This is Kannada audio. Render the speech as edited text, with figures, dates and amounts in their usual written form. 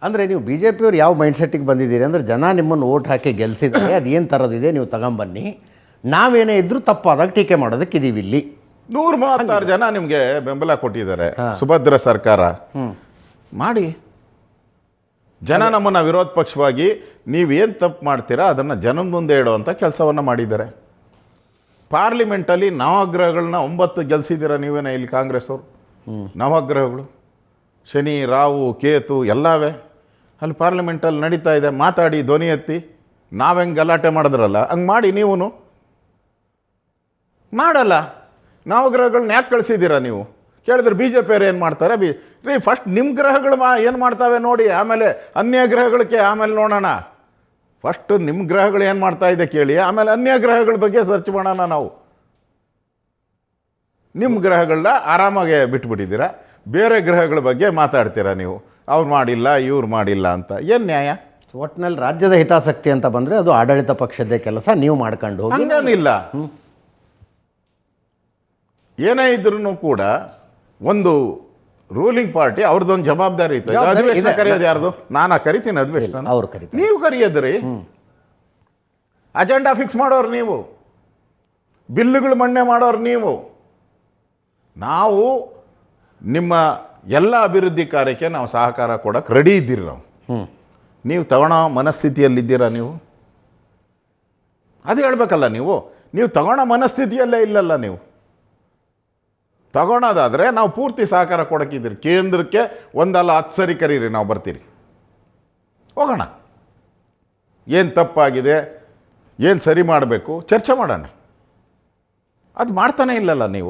ಅಂದರೆ ನೀವು ಬಿ ಜೆ ಪಿಯವ್ರು ಯಾವ ಮೈಂಡ್ಸೆಟ್ಟಿಗೆ ಬಂದಿದ್ದೀರಿ ಅಂದರೆ ಜನ ನಿಮ್ಮನ್ನು ಓಟ್ ಹಾಕಿ ಗೆಲ್ಲಿಸಿದರೆ ಅದು ಏನು ಥರದಿದೆ ನೀವು ತಗೊಂಬನ್ನಿ, ನಾವೇನೇ ಇದ್ದರೂ ತಪ್ಪಾದಾಗ ಟೀಕೆ ಮಾಡೋದಕ್ಕೆ ಇದೀವಿ ಇಲ್ಲಿ. 136 ಜನ ನಿಮಗೆ ಬೆಂಬಲ ಕೊಟ್ಟಿದ್ದಾರೆ, ಸುಭದ್ರ ಸರ್ಕಾರ ಮಾಡಿ. ಜನ ನಮ್ಮನ್ನು ವಿರೋಧ ಪಕ್ಷವಾಗಿ ನೀವೇನು ತಪ್ಪು ಮಾಡ್ತೀರಾ ಅದನ್ನು ಜನದ ಮುಂದೆ ಇಡುವಂಥ ಕೆಲಸವನ್ನು ಮಾಡಿದ್ದಾರೆ. ಪಾರ್ಲಿಮೆಂಟಲ್ಲಿ ನವಗ್ರಹಗಳನ್ನ 9 ಗೆಲ್ಸಿದ್ದೀರಾ ನೀವೇನ ಇಲ್ಲಿ ಕಾಂಗ್ರೆಸ್ ಅವರು. ನವಗ್ರಹಗಳು ಶನಿ, ರಾಹು, ಕೇತು ಎಲ್ಲವೇ ಅಲ್ಲಿ ಪಾರ್ಲಿಮೆಂಟಲ್ಲಿ ನಡೀತಾ ಇದೆ. ಮಾತಾಡಿ, ಧ್ವನಿ ಎತ್ತಿ, ನಾವೆಂಗೆ ಗಲಾಟೆ ಮಾಡಿದ್ರಲ್ಲ ಹಂಗೆ ಮಾಡಿ. ನೀವು ಮಾಡಲ್ಲ. ನವಗ್ರಹಗಳನ್ನ ಯಾಕೆ ಕಳಿಸಿದ್ದೀರಾ ನೀವು ಕೇಳಿದ್ರೆ ಬಿ ಜೆ ಪಿಯವ್ರು ಏನು ಮಾಡ್ತಾರೆ? ರೀ ಫಸ್ಟ್ ನಿಮ್ಮ ಗ್ರಹಗಳು ಏನು ಮಾಡ್ತಾವೆ ನೋಡಿ, ಆಮೇಲೆ ಅನ್ಯ ಗ್ರಹಗಳಿಗೆ ಆಮೇಲೆ ನೋಡೋಣ. ಫಸ್ಟು ನಿಮ್ಮ ಗ್ರಹಗಳು ಏನು ಮಾಡ್ತಾ ಇದೆ ಕೇಳಿ, ಆಮೇಲೆ ಅನ್ಯ ಗ್ರಹಗಳ ಬಗ್ಗೆ ಸರ್ಚ್ ಮಾಡೋಣ ನಾವು. ನಿಮ್ಮ ಗ್ರಹಗಳನ್ನ ಆರಾಮಾಗೆ ಬಿಟ್ಬಿಟ್ಟಿದ್ದೀರಾ, ಬೇರೆ ಗ್ರಹಗಳ ಬಗ್ಗೆ ಮಾತಾಡ್ತೀರಾ ನೀವು. ಅವ್ರು ಮಾಡಿಲ್ಲ, ಇವ್ರು ಮಾಡಿಲ್ಲ ಅಂತ. ಏನು ನ್ಯಾಯ? ಒಟ್ಟಿನಲ್ಲಿ ರಾಜ್ಯದ ಹಿತಾಸಕ್ತಿ ಅಂತ ಬಂದರೆ ಅದು ಆಡಳಿತ ಪಕ್ಷದ ಕೆಲಸ, ನೀವು ಮಾಡ್ಕೊಂಡು ಹೋಗಿ. ಹಂಗೇನಿಲ್ಲ. ಏನೇ ಇದ್ರೂ ಕೂಡ ಒಂದು ರೂಲಿಂಗ್ ಪಾರ್ಟಿ ಅವ್ರದ್ದೊಂದು ಜವಾಬ್ದಾರಿ ಇತ್ತು. ಅಧಿವೇಶನ ಕರೆಯೋದು ಯಾರ್ದು? ನಾನು ಕರಿತೀನಿ ಅಧಿವೇಶನ, ಅವ್ರು ಕರಿತಾರೆ. ನೀವು ಕರೆಯೋದ್ರಿ. ಅಜೆಂಡಾ ಫಿಕ್ಸ್ ಮಾಡೋರು ನೀವು, ಬಿಲ್ಲುಗಳು ಮಣ್ಣೆ ಮಾಡೋರು ನೀವು. ನಾವು ನಿಮ್ಮ ಎಲ್ಲ ಅಭಿವೃದ್ಧಿ ಕಾರ್ಯಕ್ಕೆ ನಾವು ಸಹಕಾರ ಕೊಡೋಕೆ ರೆಡಿ ಇದ್ದೀರಿ. ನೀವು ತಗೊಳ್ಳೋ ಮನಸ್ಥಿತಿಯಲ್ಲಿದ್ದೀರಾ? ನೀವು ಅದು ಹೇಳ್ಬೇಕಲ್ಲ. ನೀವು ತಗೊಳ್ಳೋ ಮನಸ್ಥಿತಿಯಲ್ಲೇ ಇಲ್ಲಲ್ಲ. ನೀವು ತಗೊಳೋದಾದರೆ ನಾವು ಪೂರ್ತಿ ಸಹಕಾರ ಕೊಡೋಕ್ಕಿದ್ದೀರಿ. ಕೇಂದ್ರಕ್ಕೆ ಒಂದಲ್ಲ 10 ಸರಿ ಕರೀರಿ, ನಾವು ಬರ್ತೀರಿ, ಹೋಗೋಣ. ಏನು ತಪ್ಪಾಗಿದೆ, ಏನು ಸರಿ ಮಾಡಬೇಕು ಚರ್ಚೆ ಮಾಡೋಣ. ಅದು ಮಾಡ್ತಾನೆ ಇಲ್ಲಲ್ಲ ನೀವು.